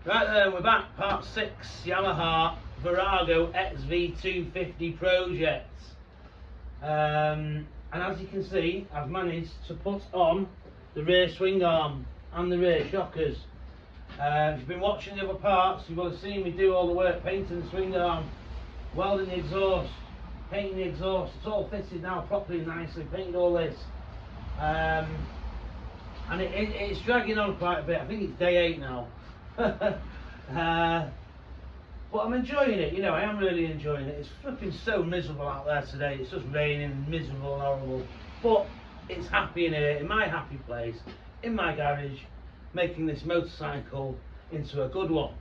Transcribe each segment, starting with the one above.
Right then, we're back, part 6, Yamaha Virago XV 250 project. And as you can see, I've managed to put on the rear swing arm and the rear shockers. If you've been watching the other parts, you will have seen me do all the work, painting the swing arm, welding the exhaust, painting the exhaust. It's all fitted now properly and nicely, painted all this. And it's dragging on quite a bit. I think it's day 8 now. But I'm enjoying it, you know, I am really enjoying it. It's flipping so miserable out there today. It's just raining, miserable and horrible. But it's happy in here, in my happy place, in my garage, making this motorcycle into a good one.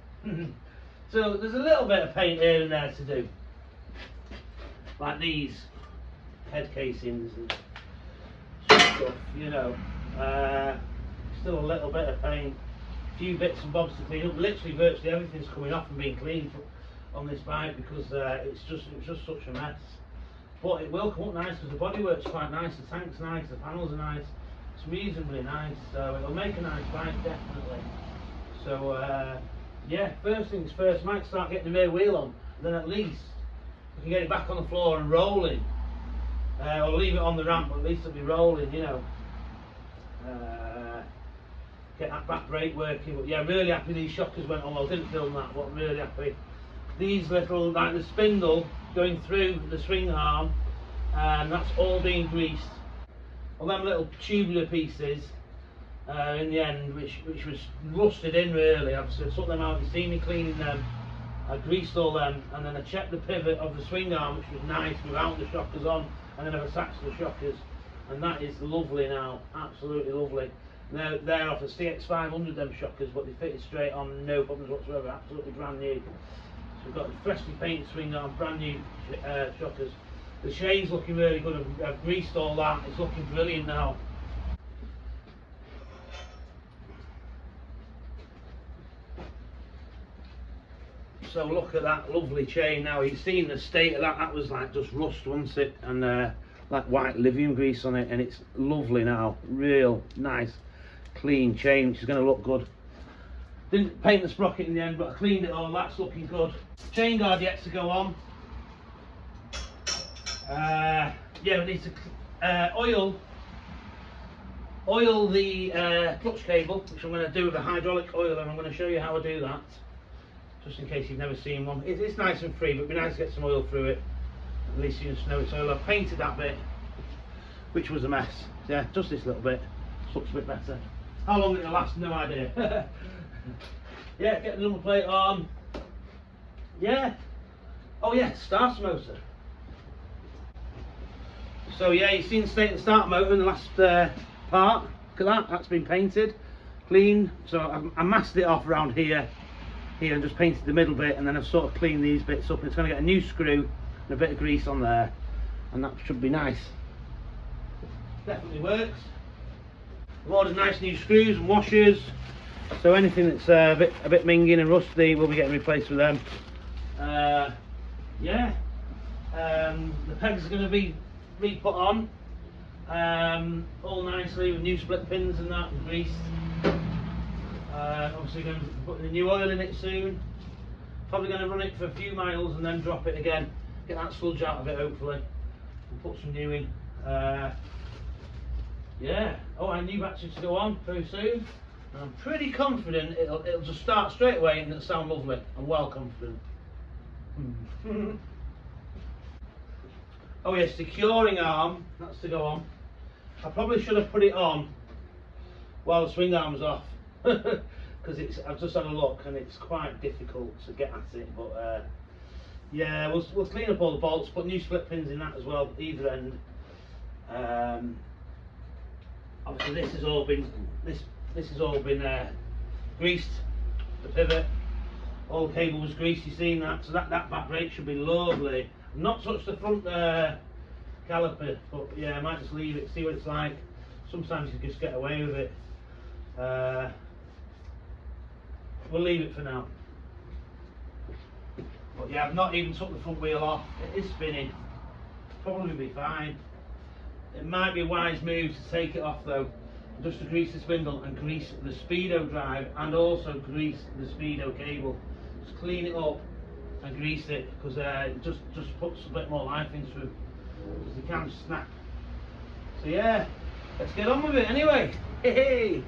So there's a little bit of paint here and there to do. Like these head casings and stuff, you know. Still a little bit of paint. Few bits and bobs to clean up. Literally virtually everything's coming off and being cleaned on this bike because it's just such a mess. But it will come up nice because the bodywork's quite nice, the tank's nice, the panels are nice, it's reasonably nice, so it'll make a nice bike definitely. So yeah, first things first, might start getting the rear wheel on, then at least we can get it back on the floor and rolling, or leave it on the ramp, but at least it'll be rolling, you know. Get that back brake working. But yeah, really happy these shockers went on well. Didn't film that, but I'm really happy. These little, like the spindle going through the swing arm, and that's all being greased. All them little tubular pieces in the end, which was rusted in really. I've sort them out. You see me cleaning them. I greased all them, and then I checked the pivot of the swing arm, which was nice without the shockers on, and then I've attached the shockers, and that is lovely now. Absolutely lovely. Now they're off the CX500 them shockers, but they fitted straight on, no problems whatsoever, absolutely brand new. So we've got the freshly painted swing arm, brand new shockers. The chain's looking really good. I've greased all that. It's looking brilliant now. So look at that lovely chain now. You've seen the state of that. That was like just rust, wasn't it? And like white Livium grease on it, and it's lovely now. Real nice clean chain, which is going to look good. Didn't paint the sprocket in the end, but I cleaned it all. That's looking good. Chain guard yet to go on. Yeah, we need to oil the clutch cable, which I'm going to do with a hydraulic oil, and I'm going to show you how I do that, just in case you've never seen one. It's nice and free, but it'd be nice to get some oil through it. At least you just know it's oil. I've painted that bit, which was a mess. Yeah, just this little bit. Looks a bit better. How long it'll last, no idea. Yeah, get the number plate on. Yeah. Oh yeah, starter motor. So yeah, you've seen the state of the starter motor in the last part. Look at that, that's been painted, clean. So I masked it off around here and just painted the middle bit, and then I've sort of cleaned these bits up. It's going to get a new screw and a bit of grease on there, and that should be nice. Definitely works. I've ordered nice new screws and washers, so anything that's a bit minging and rusty will be getting replaced with them. Yeah, the pegs are going to be re-put on, all nicely with new split pins and that, and greased. Obviously going to be putting the new oil in it soon. Probably going to run it for a few miles and then drop it again, get that sludge out of it hopefully, and put some new in. Yeah, oh, and new batteries to go on very soon. And I'm pretty confident it'll just start straight away and it'll sound lovely. I'm well confident. Oh yeah, securing arm, that's to go on. I probably should have put it on while the swing arm's off, because I've just had a look and it's quite difficult to get at it. But yeah, we'll clean up all the bolts, put new split pins in that as well, either end. Obviously this has all been greased, the pivot, all the cable was greased, you've seen that, so that back brake should be lovely. Not touch the front caliper, but yeah, I might just leave it, see what it's like. Sometimes you just get away with it. We'll leave it for now. But yeah, I've not even took the front wheel off, it is spinning, probably be fine. It might be a wise move to take it off though, just to grease the spindle and grease the speedo drive, and also grease the speedo cable. Just clean it up and grease it, because it just puts a bit more life into them, because they can snap. So yeah, let's get on with it anyway. Hey.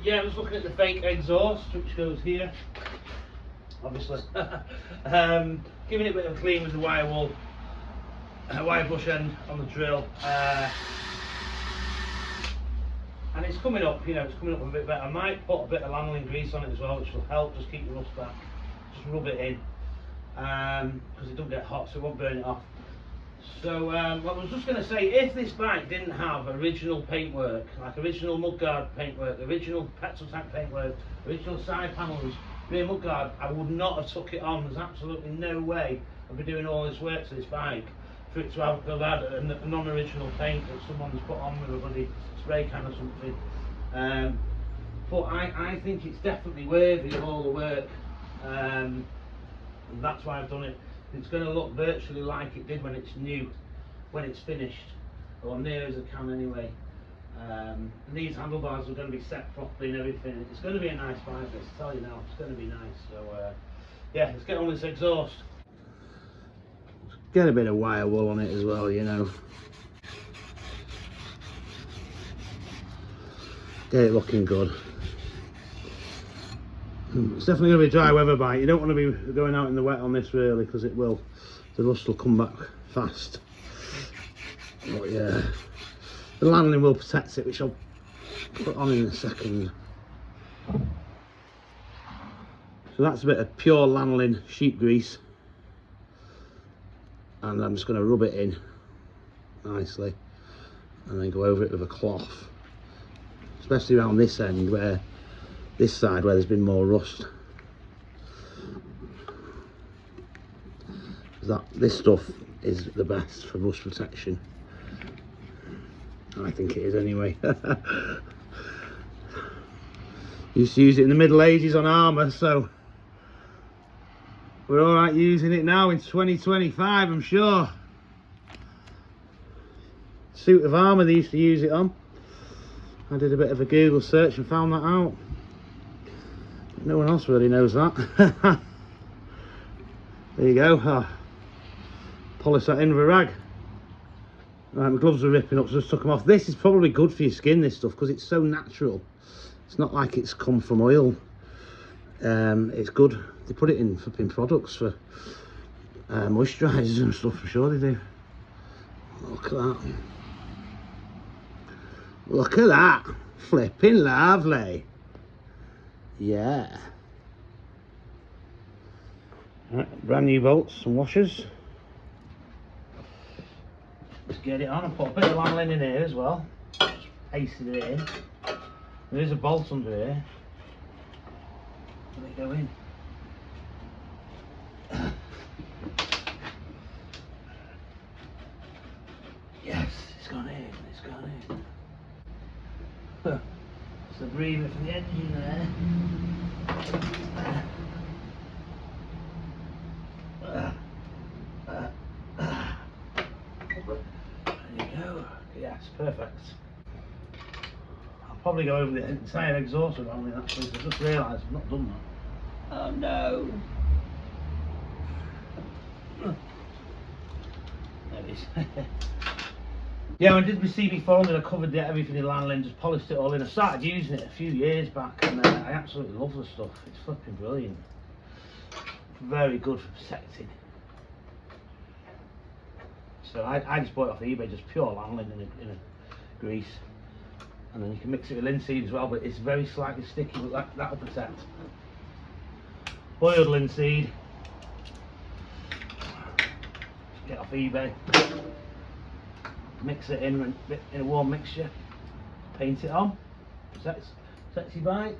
Yeah, I was looking at the fake exhaust, which goes here, obviously. Giving it a bit of a clean with the wire wool, wire brush end on the drill. And it's coming up, you know, it's coming up a bit better. I might put a bit of lanolin grease on it as well, which will help just keep the rust back. Just rub it in, because it doesn't get hot, so it won't burn it off. So what I was just going to say, if this bike didn't have original paintwork, like original mudguard paintwork, original petrol tank paintwork, original side panels, rear mudguard, I would not have took it on. There's absolutely no way I'd be doing all this work to this bike for it to have had a non-original paint that someone's put on with a bloody spray can or something. But I think it's definitely worthy of all the work, and that's why I've done it. It's going to look virtually like it did when it's new, when it's finished, or near as I can anyway. And these handlebars are going to be set properly and everything. It's going to be a nice bike, this, I tell you now, it's going to be nice. So yeah, let's get on with this exhaust. Get a bit of wire wool on it as well, you know. Get it looking good. It's definitely going to be a dry weather bike. You don't want to be going out in the wet on this really, because it will, the rust will come back fast. But yeah, the lanolin will protect it, which I'll put on in a second. So that's a bit of pure lanolin sheep grease, and I'm just going to rub it in nicely and then go over it with a cloth, especially around this end, where this side where there's been more rust. This stuff is the best for rust protection, I think it is anyway. Used to use it in the Middle Ages on armour, so we're alright using it now in 2025, I'm sure. Suit of armour they used to use it on. I did a bit of a Google search and found that out. No one else really knows that. There you go. Oh, polish that in with a rag. Right, my gloves are ripping up, so I just took them off. This is probably good for your skin, this stuff, because it's so natural. It's not like it's come from oil. It's good. They put it in flipping products for moisturisers and stuff, I'm sure they do. Look at that. Look at that. Flipping lovely. Yeah. Right, brand new bolts and washers. Let's get it on and put a bit of lanolin in here as well. Just pasted it in. There is a bolt under here. Let it go in. Yes, it's gone in, it's gone in. It's the breather for the engine there. There you go. Yes, perfect. I'll probably go over the entire exhaust around it actually, because I just realised I've not done that. Oh no! There it is. Yeah, when I did my CB400, I covered everything in lanolin, just polished it all in. I started using it a few years back, and I absolutely love the stuff. It's flipping brilliant. Very good for protecting. So I just bought it off eBay, just pure lanolin in a grease, and then you can mix it with linseed as well. But it's very slightly sticky, but that'll protect. Boiled linseed. Get off eBay. Mix it in a warm mixture, paint it on, sexy bike.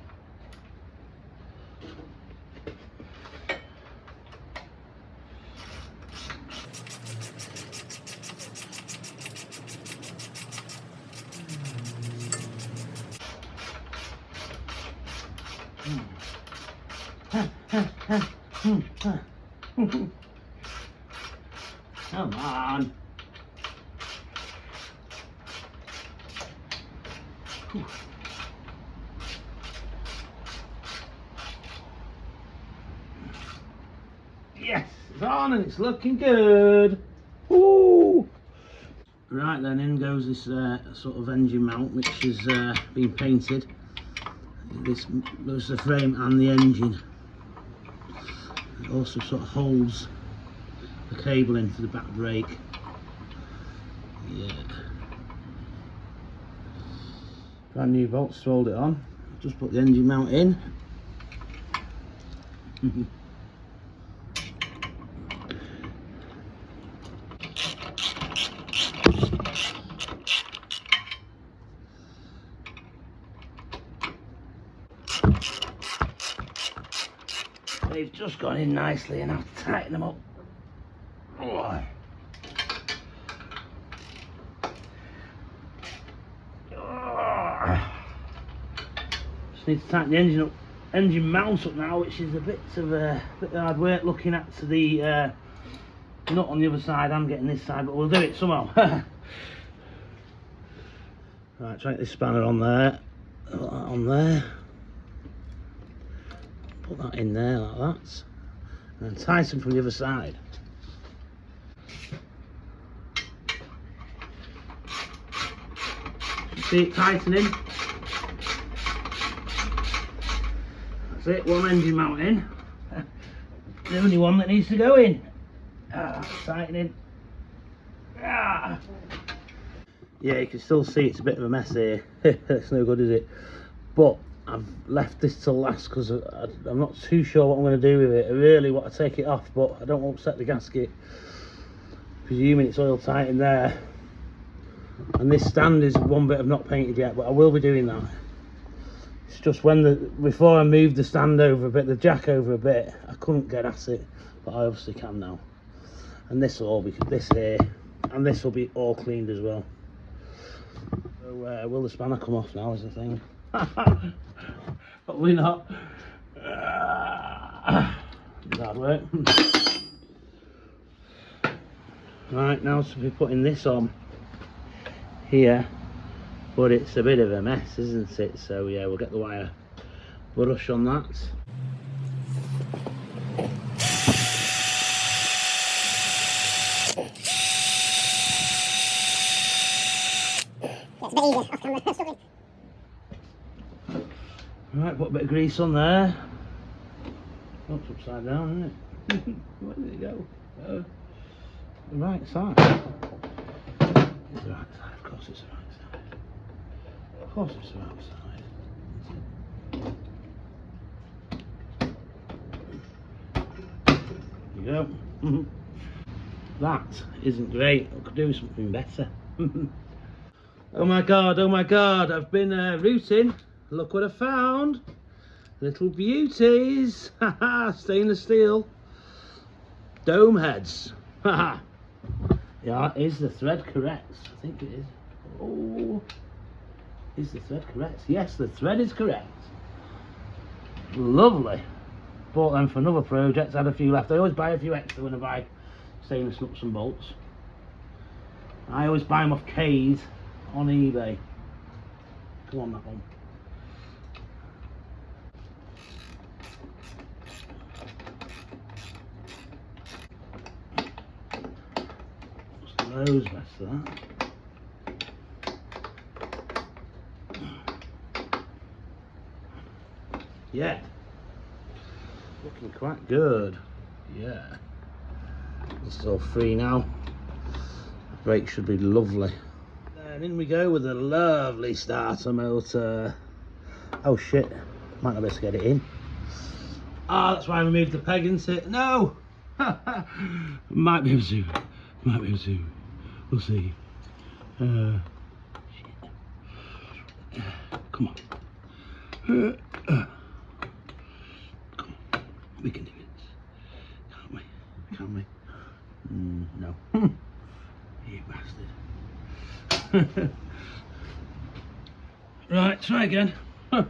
Come on. Whew. Yes, it's on and it's looking good. Woo! Right then, in goes this sort of engine mount, which has been painted. This was the frame and the engine. It also sort of holds the cable in for the back brake. Yeah. Brand new bolts to hold it on. Just put the engine mount in. They've just gone in nicely and I have to tighten them up. Oh. Just need to tighten the engine mount up now, which is a bit of hard work looking at to the nut on the other side. I'm getting this side, but we'll do it somehow. Right, try this spanner on there, put that on there, put that in there like that, and then tighten from the other side. See it tightening? That's it, one engine mount in. The only one that needs to go in. Tightening. Yeah, you can still see it's a bit of a mess here. It's no good, is it? But I've left this till last because I'm not too sure what I'm going to do with it. I really want to take it off, but I don't want to upset the gasket. Presuming it's oil tight in there. And this stand is one bit I've not painted yet, but I will be doing that. It's just before I moved the stand over a bit, the jack over a bit, I couldn't get at it, but I obviously can now. And this will all be, this here, and this will be all cleaned as well. So will the spanner come off now is the thing. Probably not. Hard work. Right, now to be putting this on here, but it's a bit of a mess, isn't it? So yeah, we'll get the wire brush on that. Right, put a bit of grease on there. Oh, it's upside down, isn't it? Where did it go? The right side. It's the right side, of course it's the right side. Of course it's the right side. There you go. That isn't great. I could do something better. Oh my god, I've been rooting. Look what I found. Little beauties. Haha, stainless steel dome heads. Haha. Yeah, is the thread correct? I think it is. Oh, is the thread correct? Yes, the thread is correct. Lovely. Bought them for another project. Had a few left. I always buy a few extra when I buy stainless nuts and bolts. I always buy them off K's on eBay. Come on, that one. What's the nose best for that? Yeah, looking quite good. Yeah, this is all free now. The brake should be lovely. And in we go with a lovely starter motor. Oh shit, might not be able to get it in. Ah, that's why I removed the peg, isn't it? No! Might be able to. Might be able to. We'll see. Shit. Come on. Come on. We can do it. Can't we? Can't we? No. You bastard. Right, try again. Oh.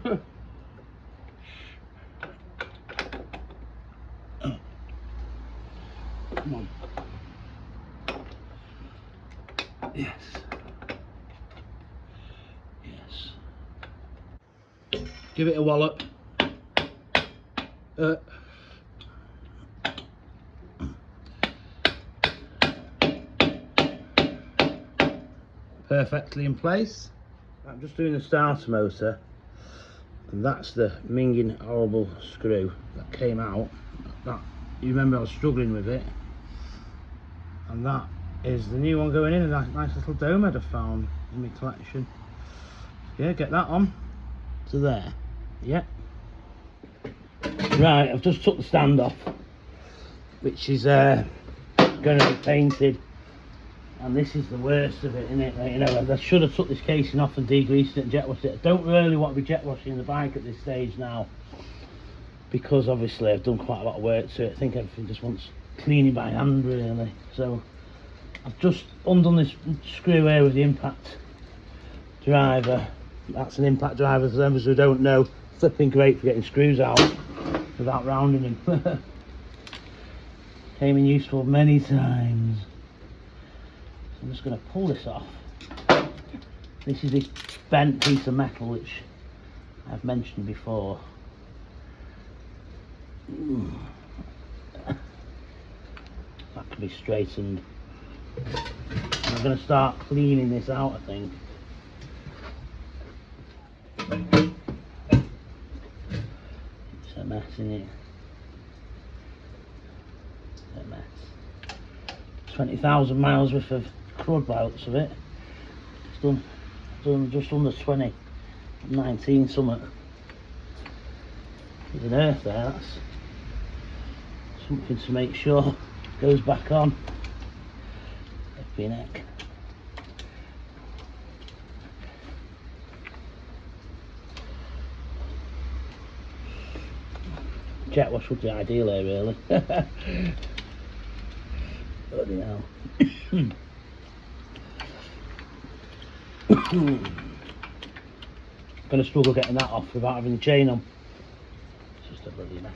Come on. Yes. Yes. give it a wallop. Perfectly in place. I'm just doing the starter motor, and that's the minging horrible screw that came out. That, you remember I was struggling with it, and that is the new one going in, a nice little dome head I found in my collection. Yeah, get that on to there. Yeah. Right, I've just took the stand off, which is going to be painted. And this is the worst of it, isn't it? Like, you know, I should have took this casing off and degreased it and jet washed it. I don't really want to be jet washing the bike at this stage now, because obviously I've done quite a lot of work to it. I think everything just wants cleaning by hand really. So I've just undone this screw here with the impact driver. That's an impact driver, for those who don't know. Flipping great for getting screws out without rounding them. Came in useful many times. I'm just going to pull this off. This is this bent piece of metal which I've mentioned before. That can be straightened. I'm going to start cleaning this out, I think. It's a mess, isn't it? It's a mess. 20,000 miles worth of crud by the looks of it. It's done just under 20, 19 something. There's an earth there, that's something to make sure goes back on. Flipping heck. Jet wash would be ideal here really. Bloody hell. Gonna struggle getting that off without having the chain on. It's just a bloody mess.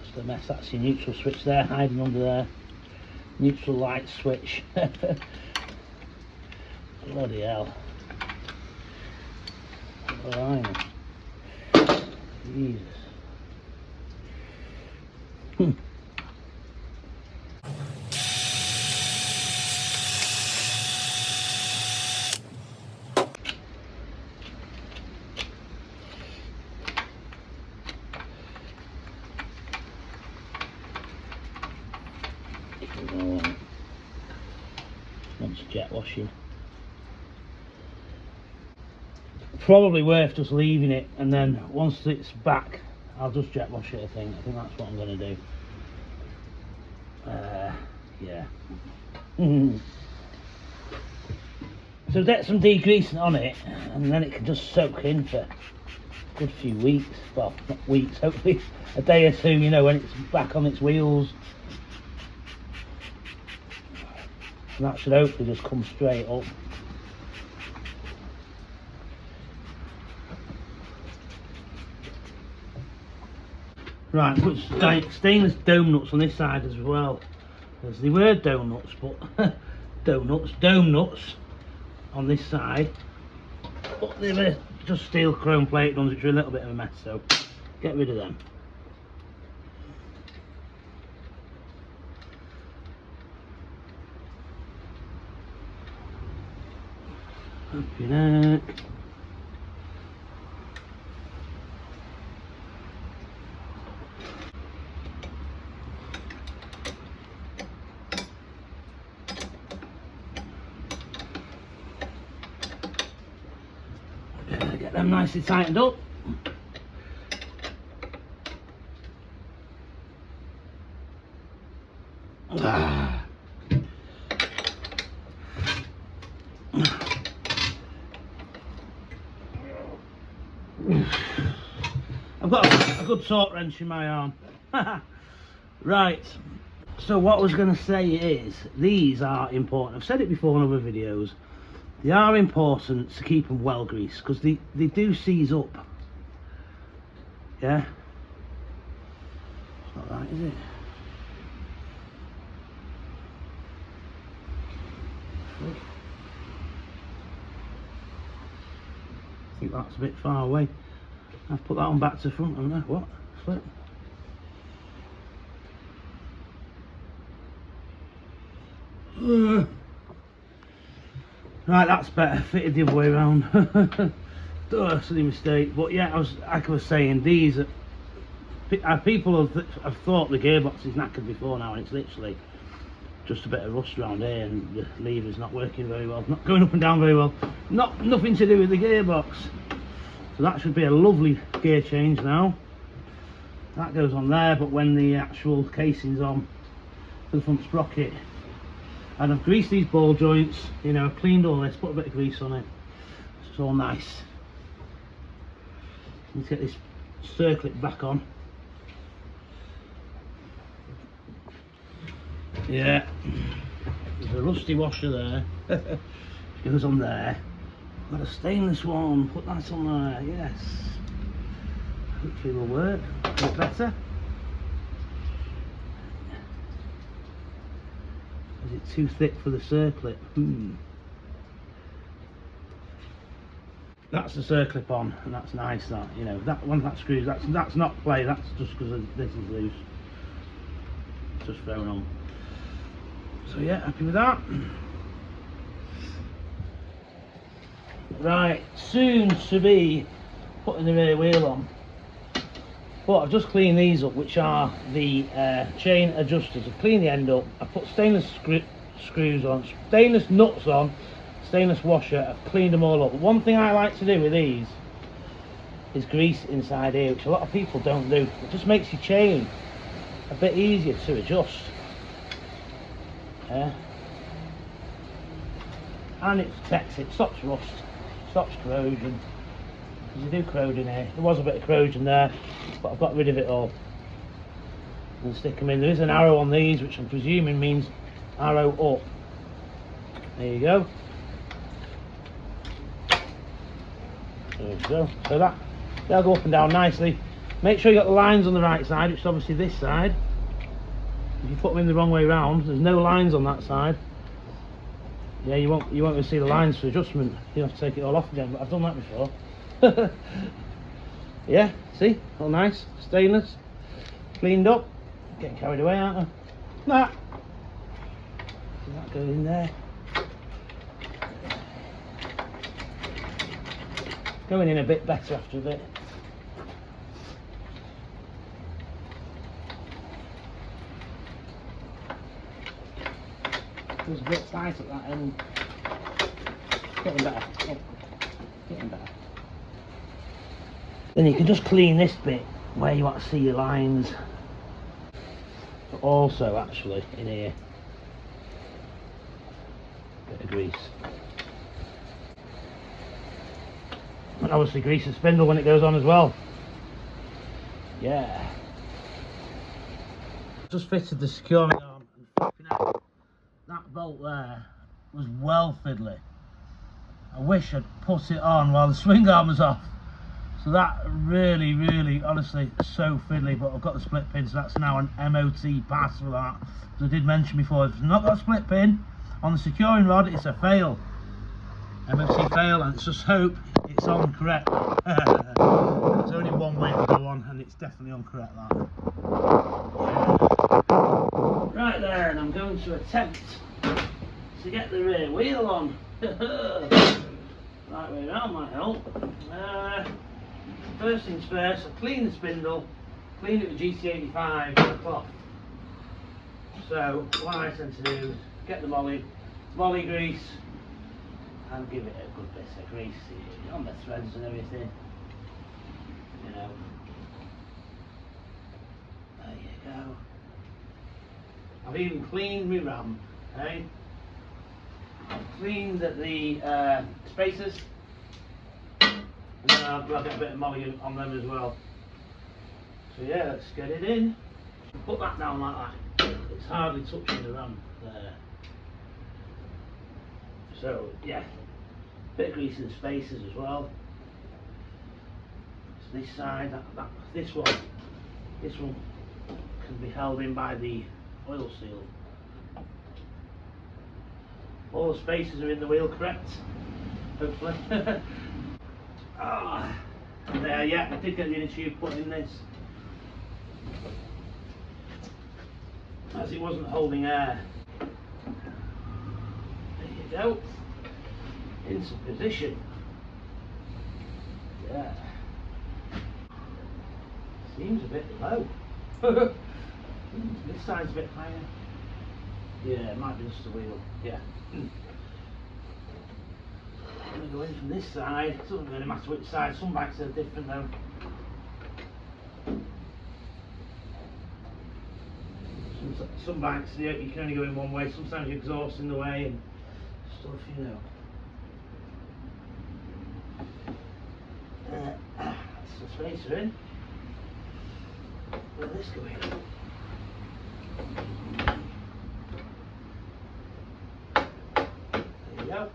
Just a mess. That's your neutral switch there, hiding under there. Neutral light switch. Bloody hell. Blimey. Jesus. Wants jet washing. Probably worth just leaving it, and then once it's back I'll just jet wash it. I think that's what I'm going to do. Yeah. So get some degreasing on it, and then it can just soak in for a good few weeks. Well, not weeks, hopefully a day or two, you know, when it's back on its wheels. And that should hopefully just come straight up. Right, put stainless dome nuts on this side as well. There's the word donuts, but dome nuts on this side. But they're just steel chrome plate ones, which are a little bit of a mess, so get rid of them. Happy neck. Get them nicely tightened up. I've got a good torque wrench in my arm. Right, so what I was going to say is, these are important. I've said it before in other videos. They are important to keep them well greased, because they do seize up. Yeah? It's not right, is it? think that's a bit far away. I've put that one back to front, haven't I? What? Flip. Right, that's better. Fitted the other way around. Silly mistake. But yeah, like I was saying, these people have thought the gearbox is knackered before now, and it's literally just a bit of rust around here, and the lever's not working very well, not going up and down very well. Nothing to do with the gearbox. So that should be a lovely gear change now. That goes on there, but when the actual casing's on for the front sprocket, and I've greased these ball joints, you know, I've cleaned all this, put a bit of grease on it, so it's all nice. Let's get this circlip back on. Yeah, there's a rusty washer there. Goes on there. Got a stainless one, put that on there, yes. Hopefully it'll work a bit better. Is it too thick for the circlip? That's the circlip on, and that's nice. That, you know, that one, that screws, that's not play, that's just because this is loose. It's just thrown on. So yeah, happy with that. Right, soon to be putting the rear wheel on. But I've just cleaned these up, which are the chain adjusters. I've cleaned the end up. I've put stainless screws on, stainless nuts on, stainless washer. I've cleaned them all up. One thing I like to do with these is grease inside here, which a lot of people don't do. It just makes your chain a bit easier to adjust. And it protects it, stops rust, stops corrosion. Because you do corrode in here. There was a bit of corrosion there, but I've got rid of it all. And stick them in. There is an arrow on these, which I'm presuming means arrow up. There you go. There we go. So they'll go up and down nicely. Make sure you got the lines on the right side, which is obviously this side. If you put them in the wrong way round, there's no lines on that side. Yeah, you won't even see the lines for adjustment. You have to take it all off again, but I've done that before. Yeah, see, all nice, stainless, cleaned up. Getting carried away, aren't I? Nah. So that goes in there. Going in a bit better after a bit. It was a bit tight at that end. Getting better. Oh, getting better. Then you can just clean this bit where you want to see your lines. But also, actually, in here, bit of grease. And obviously grease the spindle when it goes on as well. Yeah. Just fitted the securing arm, and flipping out. That bolt there was well fiddly. I wish I'd put it on while the swing arm was off. So that really, honestly, so fiddly, but I've got the split pin, so that's now an MOT pass for that. As I did mention before, if it's not got a split pin on the securing rod, it's a fail. MOT fail, and let's just hope it's on correct. There's only one way to go on, and it's definitely on correct, that. Right there, and I'm going to attempt to get the rear wheel on. Right way around might help. First things first, I clean the spindle, clean it with GT85 with a cloth. So what I tend to do is get the molly grease, and give it a good bit of grease on the threads and everything. You know. There you go. I've even cleaned my ram, okay? I've cleaned the spacers, and then I'll get a bit of molly on them as well. So yeah, let's get it in. Put that down like that. It's hardly touching the ram there. So yeah, bit of grease in the spacers as well. So this side, this one can be held in by the oil seal. All the spacers are in the wheel correct, hopefully. Ah, there, yeah, I did get the inner tube put in this, as it wasn't holding air. There you go, into position. Yeah, seems a bit low. This side's a bit higher. Yeah, it might be just the wheel. Yeah. I'm going to go in from this side. It doesn't really matter which side. Some bikes are different though. Some bikes, you can only go in one way. Sometimes your exhaust's in the way and stuff, you know. That's the spacer in. Let this go in. There you go.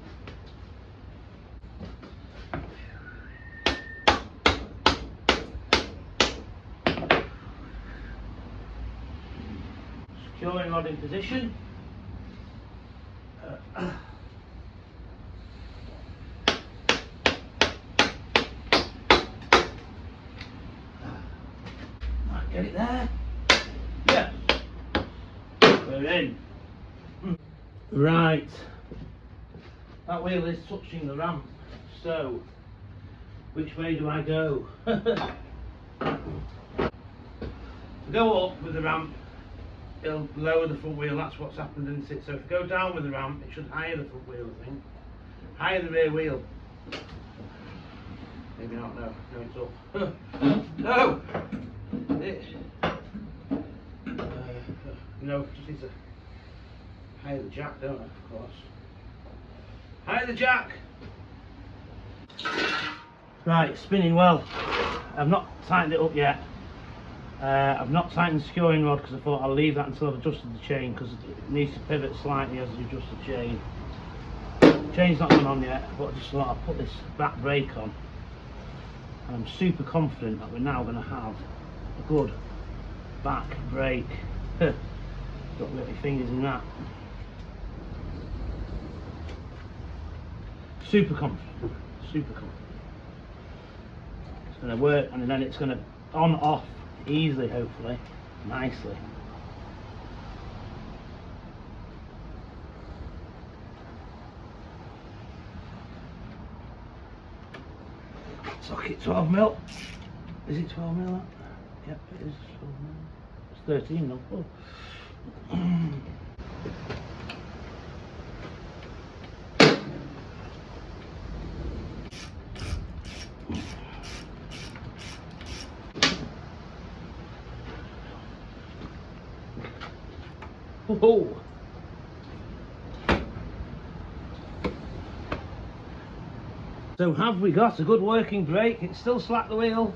Securing rod in position. Might get it there. Yeah. We're in. Right. That wheel is touching the ramp. So, which way do I go? To go up with the ramp, it'll lower the front wheel. That's what's happened, isn't it? So if I go down with the ramp, it should higher the front wheel, I think. Higher the rear wheel. Maybe not, no. No, it's up. No! No, just need to higher the jack, don't I, of course. Higher the jack! Right, spinning well. I've not tightened it up yet. I've not tightened the securing rod because I thought I'll leave that until I've adjusted the chain, because it needs to pivot slightly as you adjust the chain. The chain's not gone on yet, but I just thought I'll put this back brake on. And I'm super confident that we're now going to have a good back brake. Don't get my fingers in that. Super confident, super confident. It's going to work, and then it's going to on off easily, hopefully, nicely. Socket 12mm. Is it 12mm? Yep, it is 12mm. It's 13 now. Oh. Whoa. So have we got a good working brake? It's still slack the wheel.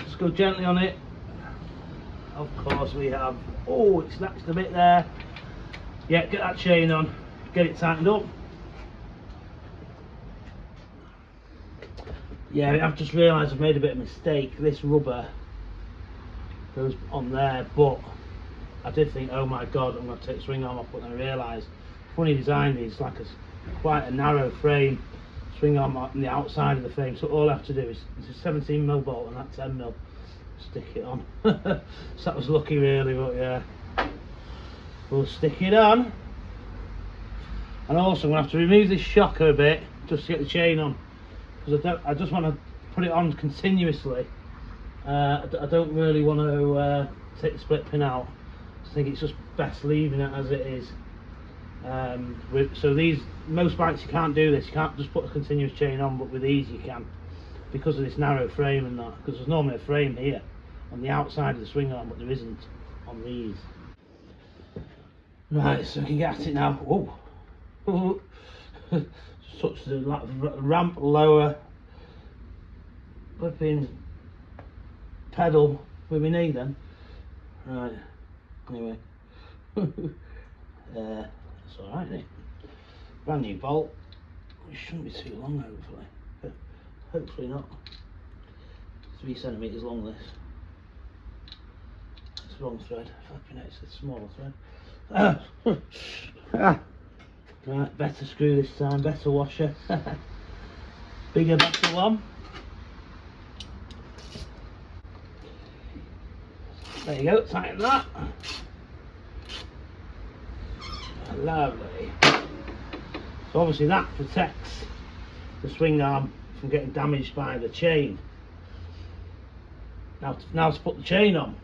Just go gently on it. Of course we have. Oh, it snatched a bit there. Yeah, get that chain on. Get it tightened up. Yeah, I've just realised I've made a bit of a mistake. This rubber goes on there, but I did think, oh my god, I'm going to take the swing arm off, but then I realised, funny design, it's like quite a narrow frame, swing arm on the outside of the frame, so all I have to do is, it's a 17mm bolt and that 10mm, stick it on. So that was lucky really, but yeah, we'll stick it on. And also I'm going to have to remove this shocker a bit, just to get the chain on, because I just want to put it on continuously. I don't really want to take the split pin out. I think it's just best leaving it as it is. So most bikes you can't do this, you can't just put a continuous chain on, but with these you can, because of this narrow frame and that, because there's normally a frame here on the outside of the swing arm, but there isn't on these. Right, so we can get at it now. Whoa. Touch the ramp lower, flipping pedal with my knee then. Right. Anyway, that's alright, isn't it? Brand new bolt. It shouldn't be too long, hopefully. But hopefully not. 3cm long, this. It's the wrong thread. Flipping it, it's a smaller thread. Right, better screw this time, better washer. Bigger, better one. There you go, tighten that. Lovely. So obviously that protects the swing arm from getting damaged by the chain. Now to put the chain on.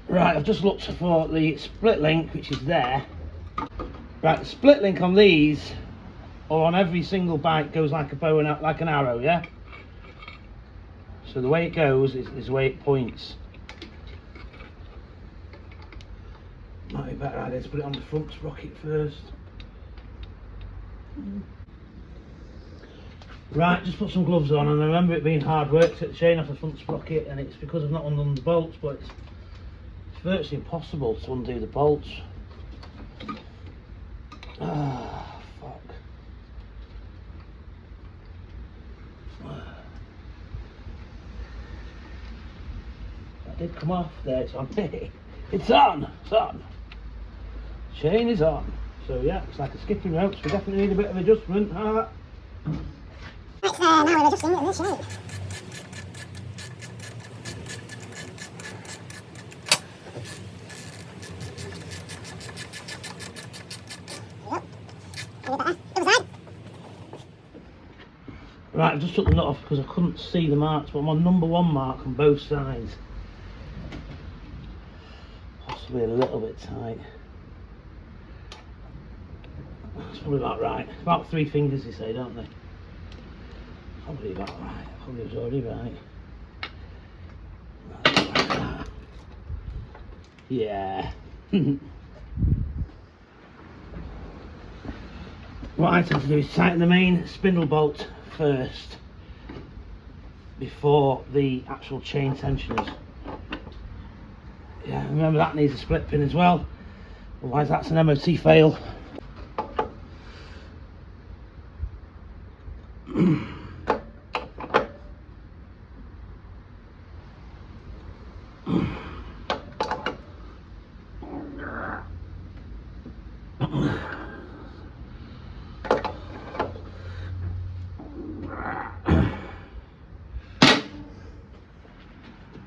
Right, I've just looked for the split link, which is there. Right, the split link on these, or on every single bike, goes like a bow and like an arrow, yeah? So the way it goes is the way it points. Might be a better idea to put it on the front sprocket first. Right, just put some gloves on, and I remember it being hard work to get the chain off the front sprocket, and it's because I've not undone the bolts, but it's virtually impossible to undo the bolts. Ah, fuck. That did come off there, it's on. It's on! It's on! Chain is on. So yeah, it's like a skipping rope, so we definitely need a bit of adjustment. Right, so now we're adjusting the chain. Right, I've just took the nut off because I couldn't see the marks, but I'm on number 1 mark on both sides. Possibly a little bit tight. That's probably about right. About 3 fingers, they say, don't they? Probably about right. Probably was already right. Yeah. What I tend to do is tighten the main spindle bolt first before the actual chain tensioners. Yeah, remember that needs a split pin as well, otherwise that's an MOT fail.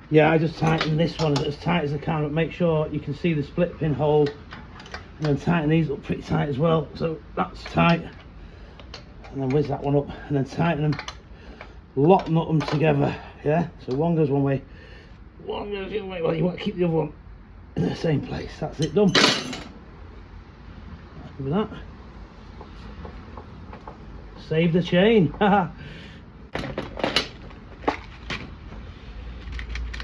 Yeah, I just tighten this one as tight as I can, but make sure you can see the split pin hole, and then tighten these up pretty tight as well. So that's tight, and then whiz that one up, and then tighten them, lock nut them together. Yeah, so one goes one way, one goes the other way. Well, you want to keep the other one in the same place. That's it, done. Happy with that. Save the chain.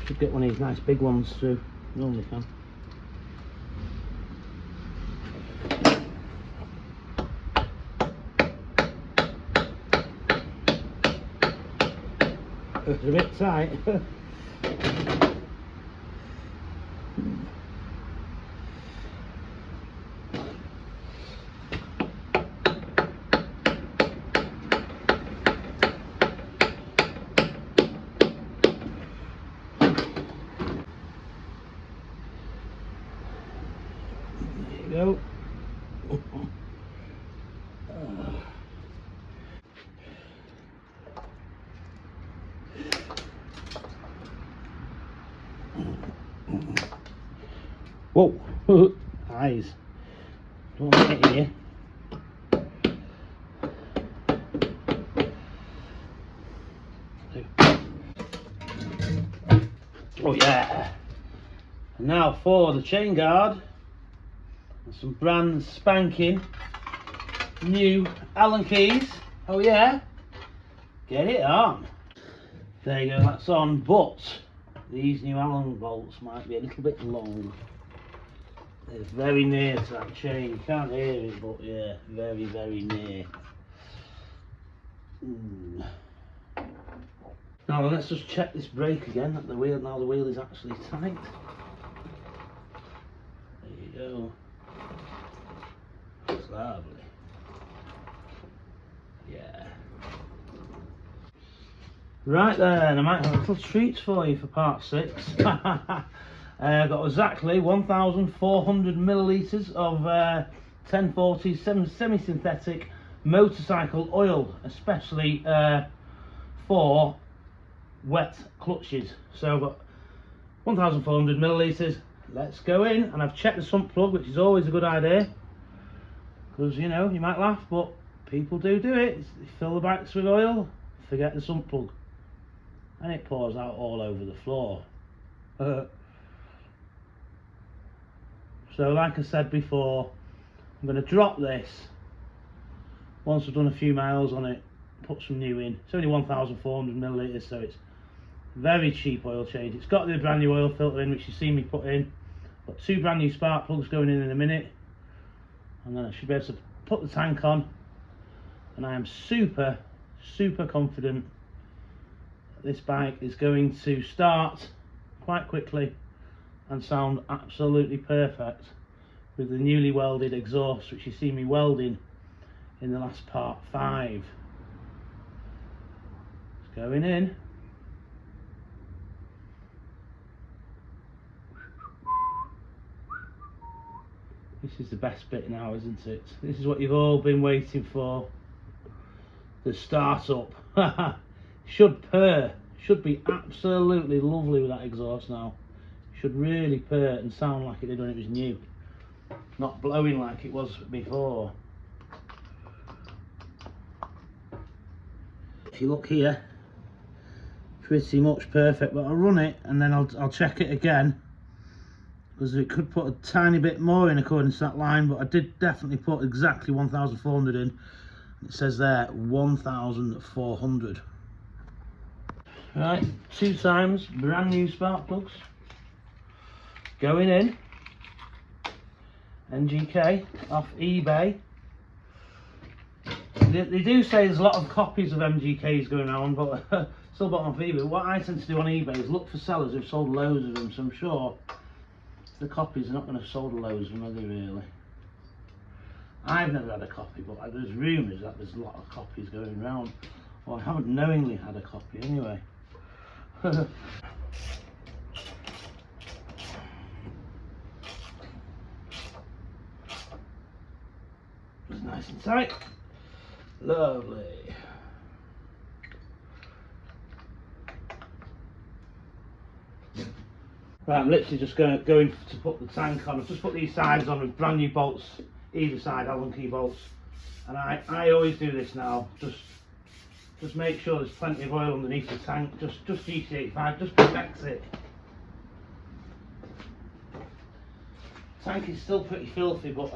Should get one of these nice big ones too. Normally can. It's a bit tight. Go. Whoa, eyes. Don't want to get here. Oh yeah. And now for the chain guard. Some brand spanking new Allen keys. Oh yeah, get it on. There you go, that's on, but these new Allen bolts might be a little bit long. They're very near to that chain. You can't hear it, but yeah, very, very near. Now let's just check this brake again at the wheel. Now the wheel is actually tight. There you go. That's lovely. Yeah. Right then, I might have a little treat for you for part 6. I've got exactly 1,400 millilitres of 1040 semi-synthetic motorcycle oil, especially 4 wet clutches. So I've got 1,400 millilitres. Let's go in, and I've checked the sump plug, which is always a good idea, because you know, you might laugh, but people do it. They fill the bikes with oil, forget the sump plug, and it pours out all over the floor. So like I said before, I'm going to drop this once I've done a few miles on it, put some new in. It's only 1,400 millilitres, so it's very cheap oil change. It's got the brand new oil filter in, which you've seen me put in. Got 2 brand new spark plugs going in a minute, and then I should be able to put the tank on, and I am super confident that this bike is going to start quite quickly and sound absolutely perfect with the newly welded exhaust, which you see me welding in the last part 5. It's going in. This is the best bit now, isn't it? This is what you've all been waiting for. The start up. Should purr. Should be absolutely lovely with that exhaust now. Should really purr and sound like it did when it was new. Not blowing like it was before. If you look here, pretty much perfect, but I'll run it and then I'll check it again, because it could put a tiny bit more in according to that line, but I did definitely put exactly 1,400 in. It says there 1,400. Right, 2 times brand new spark plugs going in. MGK off eBay. They do say there's a lot of copies of MGKs going on, but still bought them off eBay. What I tend to do on eBay is look for sellers who've sold loads of them, so I'm sure the copies are not going to have sold loads of them, are they really? I've never had a copy, but there's rumours that there's a lot of copies going around. Well, I haven't knowingly had a copy anyway. It's nice and tight. Lovely. Right, I'm literally just going to put the tank on. I've just put these sides on with brand new bolts, either side, Allen key bolts. And I always do this now. Just make sure there's plenty of oil underneath the tank. Just GT85, just protects it. Tank is still pretty filthy, but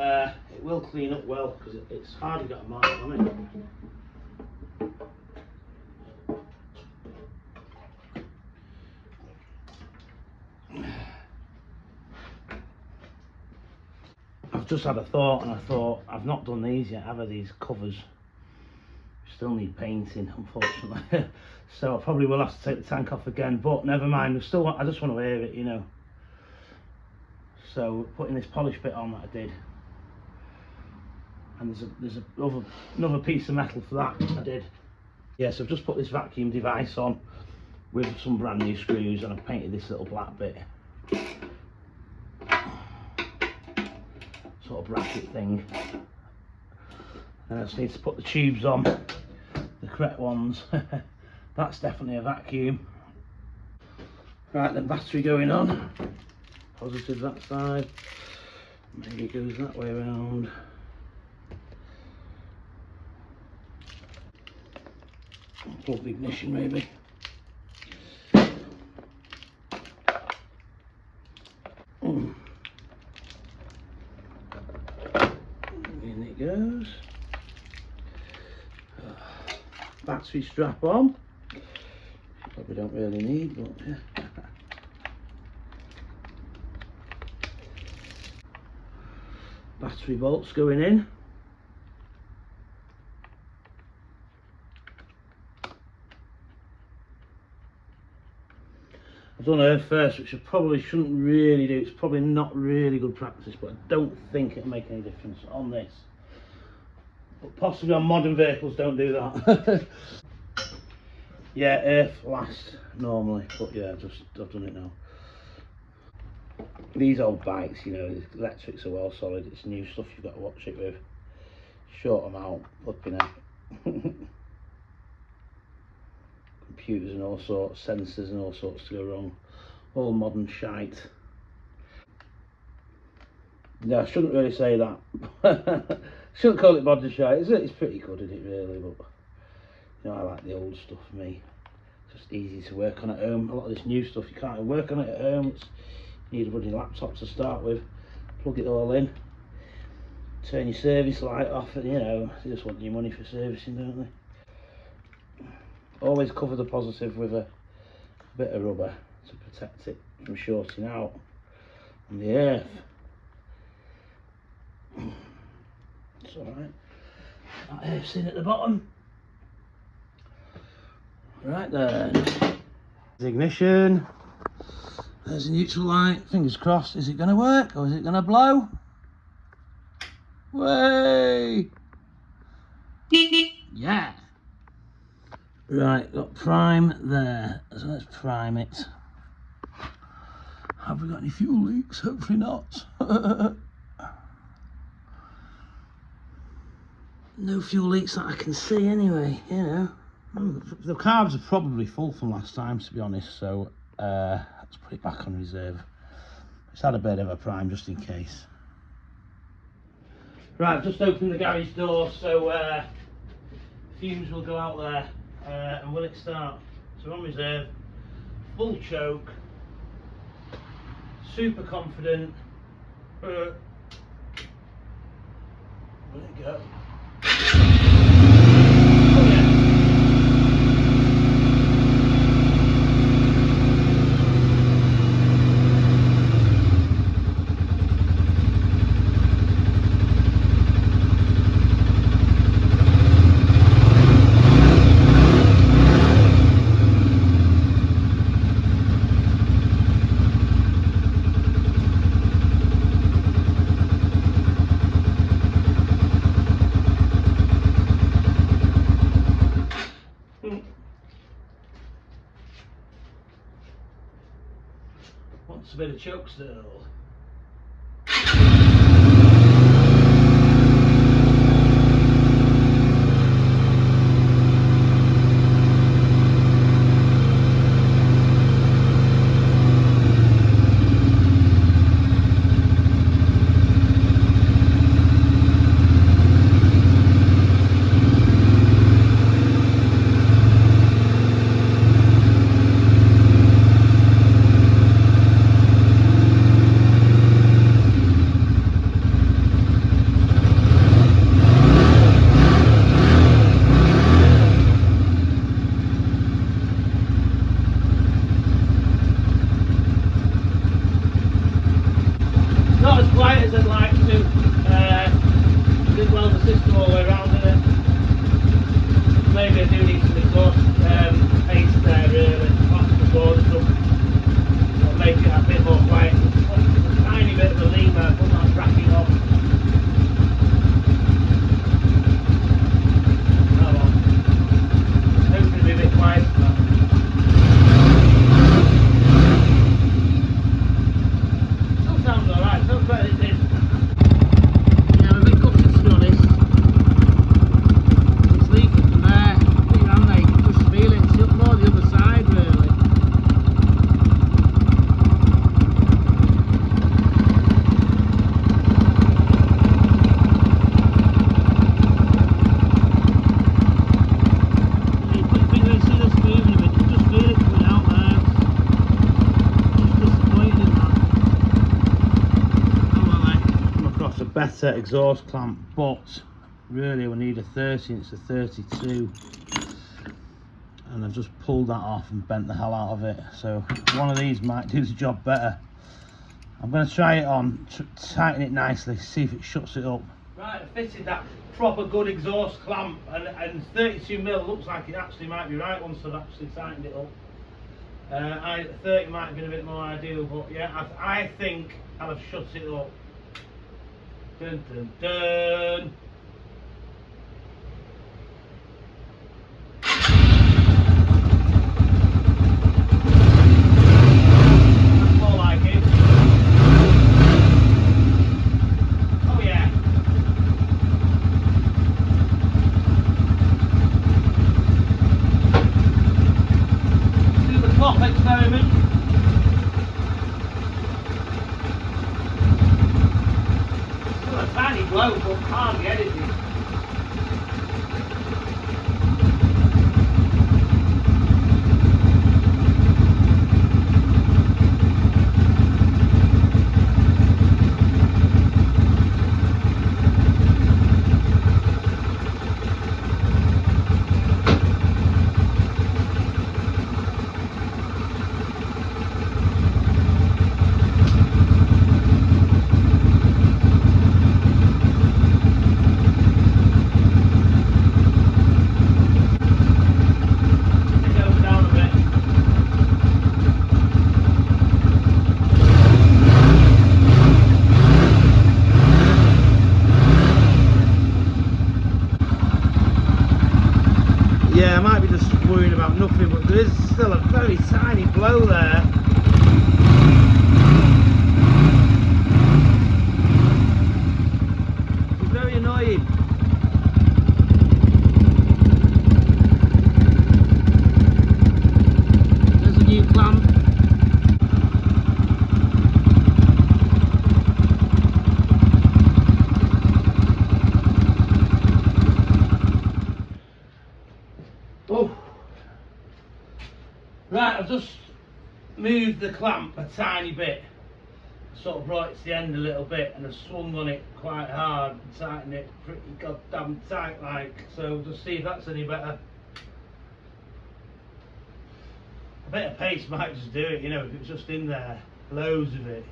it will clean up well because it's hardly got a mark on it. I've just had a thought, and I thought I've not done these yet, have I? These covers still need painting, unfortunately. So I probably will have to take the tank off again, but never mind. I just want to air it, you know. So putting this polish bit on that I did, and there's another piece of metal for that I did. Yes, I've just put this vacuum device on with some brand new screws, and I've painted this little black bit, sort of bracket thing. And I just need to put the tubes on, the correct ones. That's definitely a vacuum. Right, then battery going on. Positive that side. Maybe it goes that way around. Plug the ignition maybe. In it goes. Battery strap on. Probably don't really need, but yeah. Battery bolts going in. I've done earth first, which I probably shouldn't really do. It's probably not really good practice, but I don't think it'll make any difference on this. But possibly on modern vehicles, don't do that. Yeah, earth last normally, but yeah, I've done it now. These old bikes, you know, the electrics are well solid. It's new stuff you've got to watch it with. Short them out, flipping out. Come computers and all sorts, sensors and all sorts to go wrong. All modern shite. No, I shouldn't really say that. Shouldn't call it modern shite, is it? It's pretty good, isn't it, really? But you know, I like the old stuff for me. It's just easy to work on at home. A lot of this new stuff, you can't work on it at home. You need a bloody laptop to start with. Plug it all in. Turn your service light off, and you know, they just want your money for servicing, don't they? Always cover the positive with a bit of rubber to protect it from shorting out on the earth. It's alright. That earth's in at the bottom. Right then. The ignition. There's the neutral light. Fingers crossed. Is it going to work or is it going to blow? Way! Yeah! Right, got prime there. So let's prime it. Have we got any fuel leaks? Hopefully not. No fuel leaks that I can see anyway, you know. The carbs are probably full from last time, to be honest, so let's put it back on reserve. It's had a bit of a prime just in case. Right, I've just opened the garage door, so fumes will go out there. And will it start? So on reserve, full choke, super confident. Will it go? Oh yeah. Wants a bit of choke still. Not as quiet as I'd like to. Did well the system all the way around in it. Maybe I do need some exhaust paste there really. That's the board and stuff. It'll make it a bit more quiet. A tiny bit of a lever, but not racking up. Oh well. Hopefully it'll be a bit quiet now. Sounds alright, sounds better than it did. Yeah, I'm a bit gutted to be honest. It's leaking from there. Put your hand there, you can just feel it. It's more the other side really. Yeah, you put your finger in, see this moving a bit, you can just feel it coming out there. It's just disappointing that. Across a better exhaust clamp, but really we need a 30 and it's a 32, and I've just pulled that off and bent the hell out of it, so one of these might do the job better. I'm going to try it on, tighten it nicely, see if it shuts it up. Right, I fitted that proper good exhaust clamp, and 32mm looks like it actually might be right once I've actually tightened it up. 30 might have been a bit more ideal, but yeah, I think I'll have shut it up. Dun dun dun. That's more like it. Oh yeah. one-off experiment. Still a tiny blow, but hardly anything. Yeah, I might be just worrying about nothing, but there is still a very tiny blow there. It's very annoying. There's a new clamp. Oh. Right, I've just moved the clamp a tiny bit, sort of brought it to the end a little bit, and I've swung on it quite hard and tightened it pretty goddamn tight like, so just see if that's any better. A bit of paste might just do it, you know, if it was just in there, loads of it.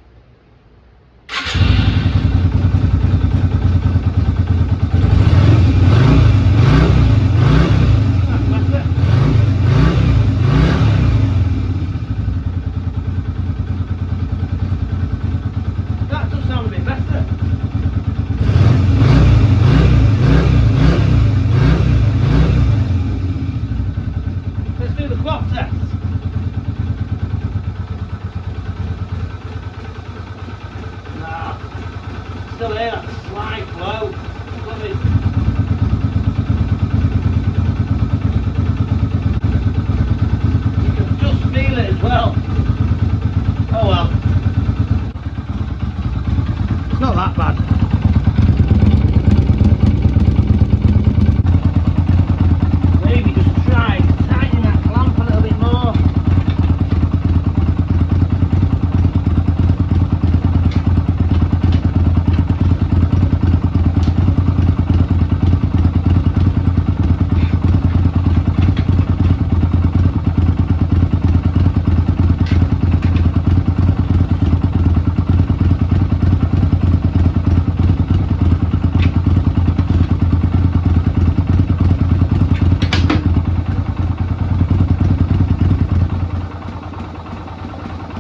Still here, that slight blow. Lovey. You can just feel it as well. Oh well. It's not that bad. Maybe just try to tighten that clamp a little bit more.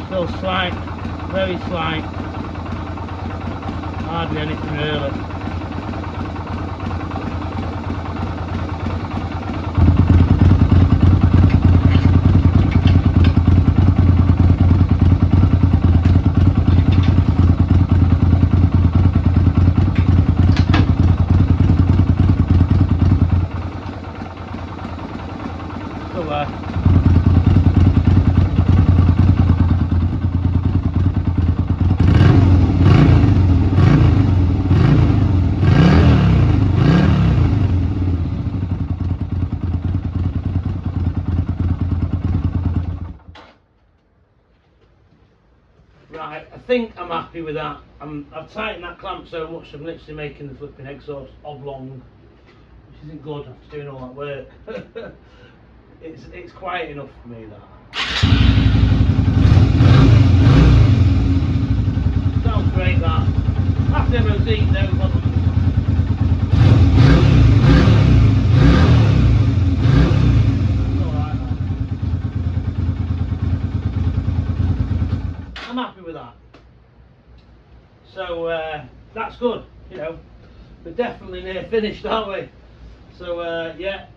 Still slight, very slight, hardly anything really. Still there. Right, I think I'm happy with that. I've tightened that clamp so much I'm literally making the flipping exhaust oblong, which isn't good after doing all that work. It's quiet enough for me, that. Sounds great, that. After MOT, no problem. I'm happy with that. So that's good, you know. We're definitely near finished, aren't we? So yeah,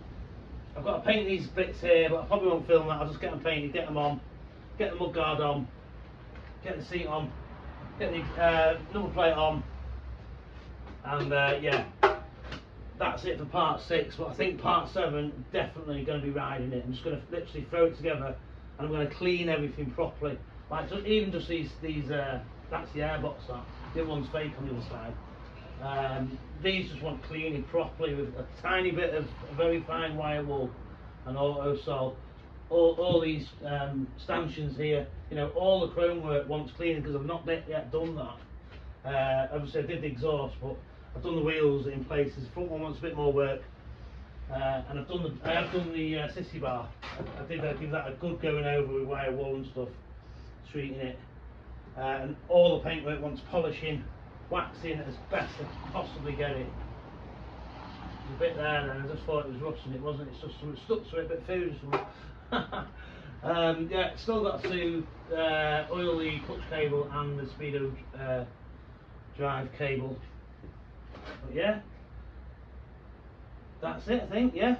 I've got to paint these bits here, but I probably won't film that. I'll just get them painted, get them on, get the mudguard on, get the seat on, get the number plate on, and yeah, that's it for part 6. But I think part 7 definitely going to be riding it. I'm just going to literally throw it together and I'm going to clean everything properly. Like even just these that's the airbox, that the other one's fake on the other side. These just want cleaning properly with a tiny bit of very fine wire wool and auto sol. All these stanchions here, you know, all the chrome work wants cleaning because I've not yet done that. Obviously I did the exhaust, but I've done the wheels in places. The front one wants a bit more work, and I have done the sissy bar. I did give that a good going over with wire wool and stuff, treating it. And all the paintwork wants polishing, waxing as best I can possibly get it. There's a bit there, and I just thought it was rusting. It wasn't. It's just something stuck to it, a bit of food or something. Yeah, still got to oil the clutch cable and the speedo drive cable. But yeah, that's it, I think. Yeah,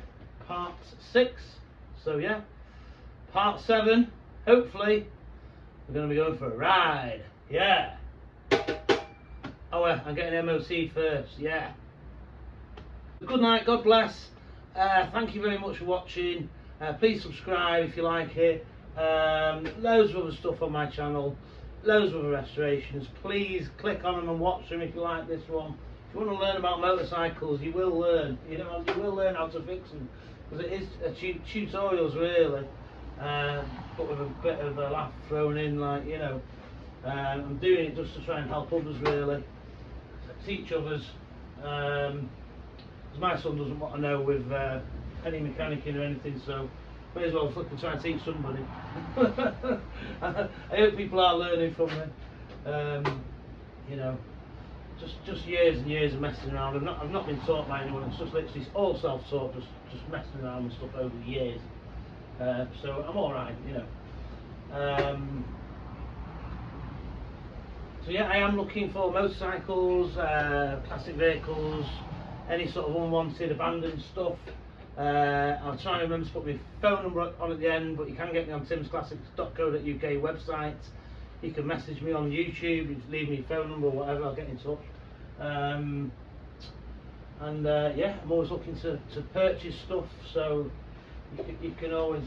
part 6. So yeah, part 7. Hopefully, we're going to be going for a ride. Yeah. Oh, I'm getting MOT first. Yeah. Good night. God bless. Thank you very much for watching. Please subscribe if you like it. Loads of other stuff on my channel. Loads of other restorations. Please click on them and watch them if you like this one. If you want to learn about motorcycles, you will learn. You know, you will learn how to fix them, because it is a tutorials really, but with a bit of a laugh thrown in, like, you know. I'm doing it just to try and help others really, teach others. Because my son doesn't want to know with any mechanicking or anything, so may as well fucking try and teach somebody. I hope people are learning from me. You know, just years and years of messing around. I've not been taught by anyone. It's just literally all self-taught, just messing around with stuff over the years. So I'm all right, you know. So yeah, I am looking for motorcycles, classic vehicles, any sort of unwanted, abandoned stuff. I'll try and remember to put my phone number on at the end, but you can get me on timsclassics.co.uk website. You can message me on YouTube, you can leave me your phone number or whatever, I'll get in touch. Yeah, I'm always looking to purchase stuff, so you can always,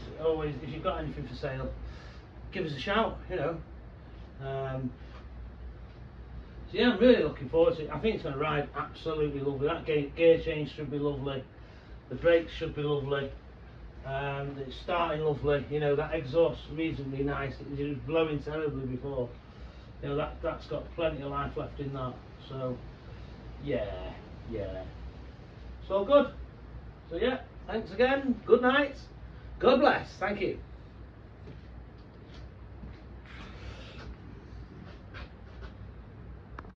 if you've got anything for sale, give us a shout, you know. So yeah, I'm really looking forward to it. I think it's going to ride absolutely lovely. That gear change should be lovely. The brakes should be lovely. It's starting lovely. You know, that exhaust reasonably nice. It was blowing terribly before. You know, that's got plenty of life left in that. So yeah, it's all good. So yeah, thanks again. Good night. God bless. Thank you.